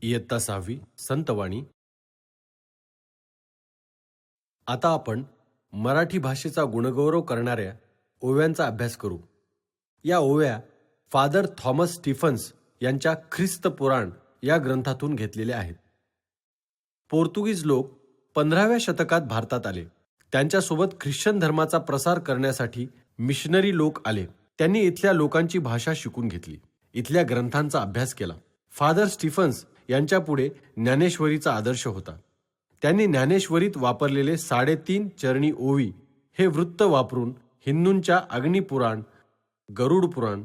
इयत्ता 6वी संतवाणी. आता आपण मराठी भाषेचा गुणगौरव करणाऱ्या ओव्यांचा अभ्यास करू. या ओव्या फादर थॉमस स्टीफन्स यांच्या ख्रिस्त पुराण या ग्रंथातून घेतलेल्या आहेत. पोर्तुगीज लोक 15व्या शतकात भारतात आले. त्यांच्यासोबत ख्रिश्चन धर्माचा प्रसार करण्यासाठी मिशनरी लोक आले. त्यांनी इथल्या लोकांची भाषा शिकून घेतली, इथल्या ग्रंथांचा अभ्यास केला. फादर स्टीफन्स यांच्यापुढे ज्ञानेश्वरीचा आदर्श होता. त्यांनी ज्ञानेश्वरीत वापरलेले 3.5 चरणी ओवी हे वृत्त वापरून हिंदूंच्या अग्निपुराण, गरुड पुराण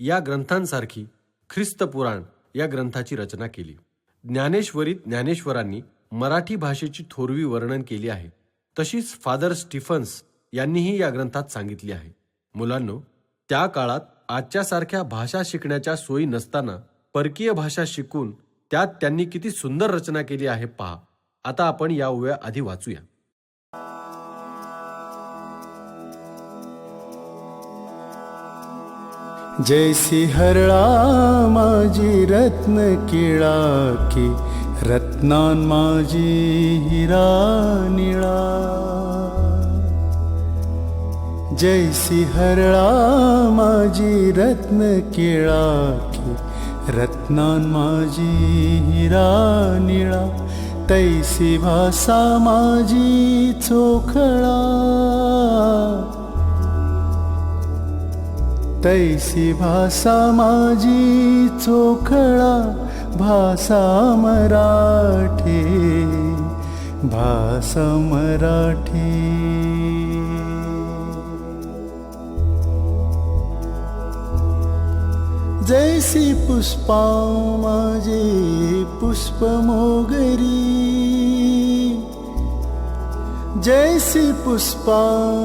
या ग्रंथांसारखी ख्रिस्त पुराण या ग्रंथाची रचना केली. ज्ञानेश्वरीत ज्ञानेश्वरांनी मराठी भाषेची थोरवी वर्णन केली आहे, तशीच फादर स्टीफन्स यांनीही या ग्रंथात सांगितली आहे. मुलांनो, त्या काळात आजच्यासारख्या भाषा शिकण्याच्या सोयी नसताना परकीय भाषा शिकून त्यात त्यांनी किती सुंदर रचना केली आहे पहा. आता आपण या ओव्या आधी वाचूया. जैसी हरळा माझी रत्न किळा की रत्नान माझी हिरा निळा. जैसी हरळा माझी रत्न किळा की रत्नान माझी हिरा निळा. तैसी भाषा माझी चोखळा, तैसी भाषा माझी चोखळा. भाषा मराठी, भाषा मराठी. जैसी पुष्पा माझी पुष्प मोगरी, जैसी पुष्पा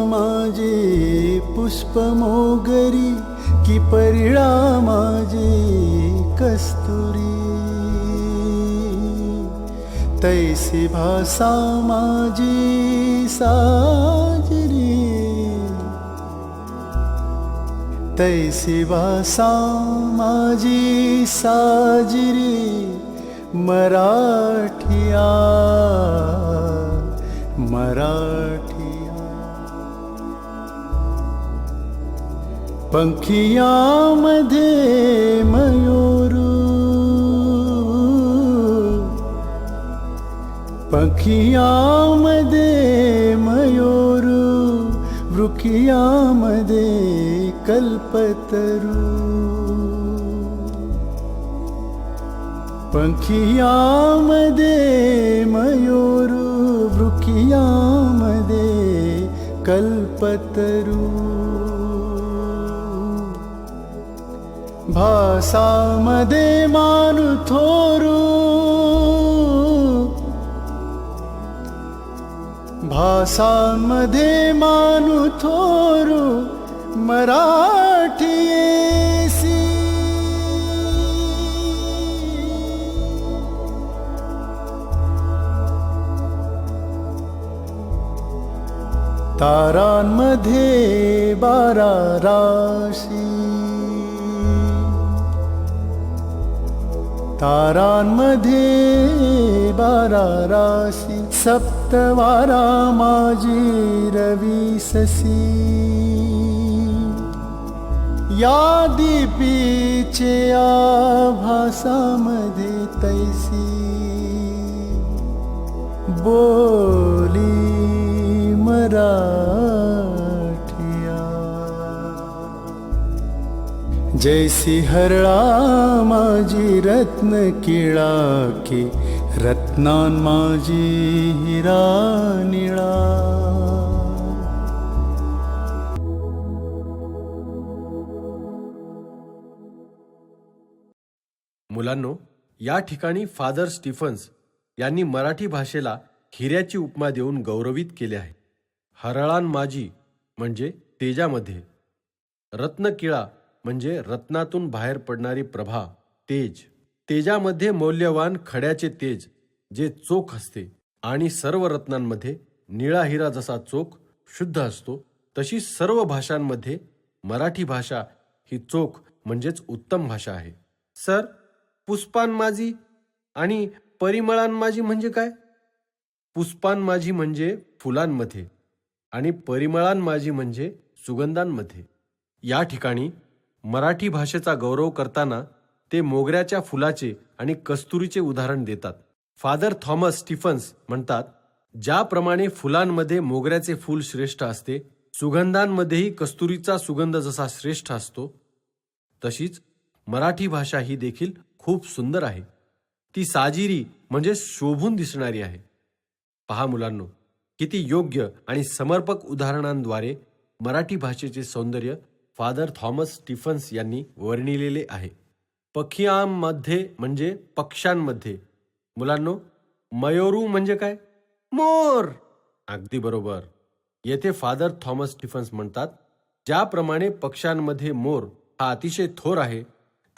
माझी पुष्प मोगरी. की परिळा माझी कस्तुरी. तैसी भाषा माझी साजरी, तैसी भाषा माझी साजरी. मराठिया, मराठिया. पंखियामध्ये मयूरू, पंखियामध्ये मयूरू. वृखियामध्ये कल्पतरू. पंखियामध्ये मयूरू, वृखियामध्ये कल्पतरू. भाषामध्ये मानु थोरू, भाषांमध्ये मानु थोरू. मराठी येसी, तारांमध्ये 12 राशी, तारांमध्ये 12 राशी. सप्तवारा माझी रविससी. या दीपीचे आभासामध्ये तैसी बोली मराठिया. जैसी हरळा माझी रत्न किळा की रत्नान माझी हिरा निळा. मुलांनो, या ठिकाणी फादर स्टीफन्स यांनी मराठी भाषेला हिऱ्याची उपमा देऊन गौरवित केले आहे. हरळान माझी म्हणजे तेजामध्ये, रत्नकिळा म्हणजे रत्नातून बाहेर पडणारी प्रभा, तेज. तेजामध्ये मौल्यवान खड्याचे तेज जे चोख असते, आणि सर्व रत्नांमध्ये निळा हिरा जसा चोख शुद्ध असतो, तशी सर्व भाषांमध्ये मराठी भाषा ही चोख म्हणजेच उत्तम भाषा आहे. सर, पुष्पान माझी आणि परिमळांमाजी म्हणजे काय? पुष्पांमाजी म्हणजे फुलांमध्ये आणि परिमळांमाजी म्हणजे सुगंधांमध्ये. या ठिकाणी मराठी भाषेचा गौरव करताना ते मोगऱ्याच्या फुलाचे आणि कस्तुरीचे उदाहरण देतात. फादर थॉमस स्टीफन्स म्हणतात, ज्याप्रमाणे फुलांमध्ये मोगऱ्याचे फूल श्रेष्ठ असते, सुगंधांमध्येही कस्तुरीचा सुगंध जसा श्रेष्ठ असतो, तशीच मराठी भाषा ही देखील खूप सुंदर आहे. ती साजिरी म्हणजे शोभून दिसणारी आहे. पहा मुलांनो, किती योग्य आणि समर्पक उदाहरणांद्वारे मराठी भाषेचे सौंदर्य फादर थॉमस स्टीफन्स यांनी वर्णिलेले आहे. पखियांमध्ये म्हणजे पक्ष्यांमध्ये. मुलांनो, मयोरू म्हणजे काय? मोर. अगदी बरोबर. येथे फादर थॉमस स्टीफन्स म्हणतात, ज्याप्रमाणे पक्ष्यांमध्ये मोर हा अतिशय थोर आहे,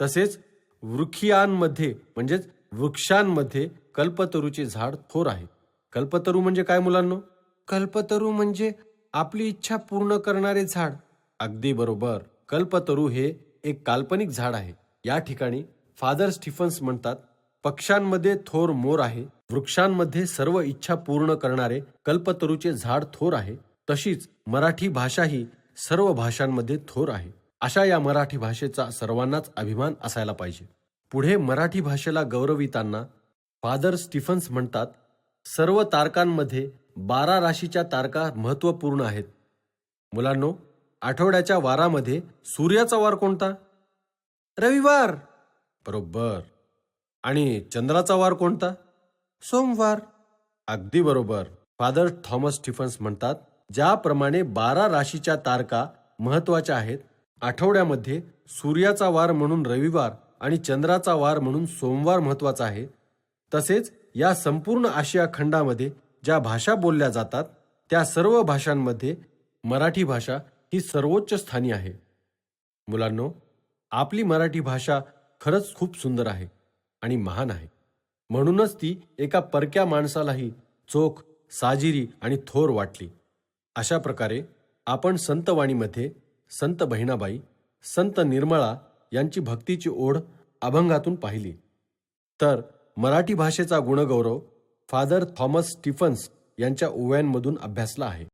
तसेच वृक्षियांमध्ये म्हणजेच वृक्षांमध्ये कल्पतरूचे झाड थोर आहे. कल्पतरू म्हणजे काय मुलांनो? कल्पतरू म्हणजे आपली इच्छा पूर्ण करणारे झाड. अगदी बरोबर. कल्पतरू हे एक काल्पनिक झाड आहे. या ठिकाणी फादर स्टीफन्स म्हणतात, पक्ष्यांमध्ये थोर मोर आहे, वृक्षांमध्ये सर्व इच्छा पूर्ण करणारे कल्पतरूचे झाड थोर आहे, तशीच मराठी भाषा ही सर्व भाषांमध्ये थोर आहे. अशा या मराठी भाषेचा सर्वांनाच अभिमान असायला पाहिजे. पुढे मराठी भाषेला गौरविताना फादर स्टीफन्स म्हणतात, सर्व तारकांमध्ये 12 राशीच्या तारका महत्त्वपूर्ण आहेत. मुलांनो, आठवड्याच्या वारामध्ये सूर्याचा वार कोणता? रविवार. बरोबर. आणि चंद्राचा वार कोणता? सोमवार. अगदी बरोबर. फादर थॉमस स्टीफन्स म्हणतात, ज्याप्रमाणे 12 राशीच्या तारका महत्त्वाच्या आहेत, आठवड्यामध्ये सूर्याचा वार म्हणून रविवार आणि चंद्राचा वार म्हणून सोमवार महत्त्वाचा आहे, तसेच या संपूर्ण आशिया खंडामध्ये ज्या भाषा बोलल्या जातात त्या सर्व भाषांमध्ये मराठी भाषा ही सर्वोच्च स्थानी आहे. मुलांनो, आपली मराठी भाषा खरंच खूप सुंदर आहे आणि महान आहे. म्हणूनच ती एका परक्या माणसालाही चोख, साजिरी आणि थोर वाटली. अशा प्रकारे आपण संतवाणीमध्ये संत बहिणाबाई, संत निर्मळा यांची भक्तीची ओढ अभंगातून पाहिली. तर मराठी भाषेचा गुणगौरव फादर थॉमस स्टीफन्स यांच्या ओव्यांमधून अभ्यासला आहे.